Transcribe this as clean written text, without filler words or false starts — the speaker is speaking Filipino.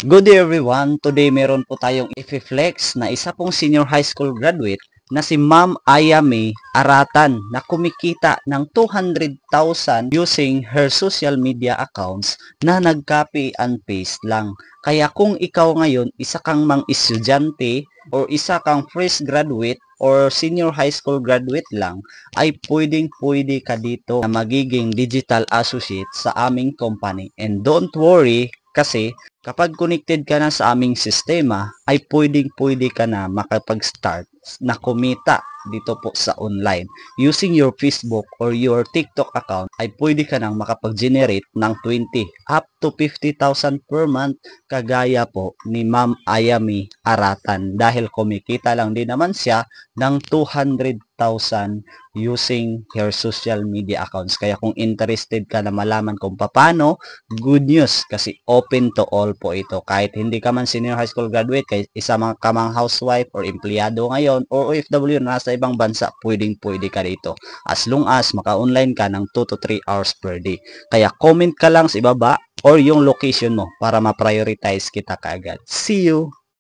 Good day everyone! Today meron po tayong i-flex na isa pong senior high school graduate na si Ma'am Ayame Aratan na kumikita ng 200,000 using her social media accounts na nag-copy and paste lang. Kaya kung ikaw ngayon isa kang mang estudyante or isa kang fresh graduate or senior high school graduate lang, ay pwedeng-pwede ka dito na magiging digital associate sa aming company. And don't worry kasi kapag connected ka na sa aming sistema, ay pwedeng-pwede ka na makapag-start na kumita dito po sa online. Using your Facebook or your TikTok account, ay pwede ka nang makapag-generate ng 20 up to 50,000 per month kagaya po ni Ma'am Ayame Aratan dahil kumikita lang din naman siya ng 200,000 using her social media accounts. Kaya kung interested ka na malaman kung paano, good news kasi open to all po ito. Kahit hindi ka man senior high school graduate, kahit isa mga kamang housewife or empleyado ngayon or OFW na nasa ibang bansa, pwedeng-pwede ka dito. As long as maka-online ka ng 2 to 3 hours per day. Kaya comment ka lang sa ibaba or yung location mo para ma-prioritize kita kaagad. See you!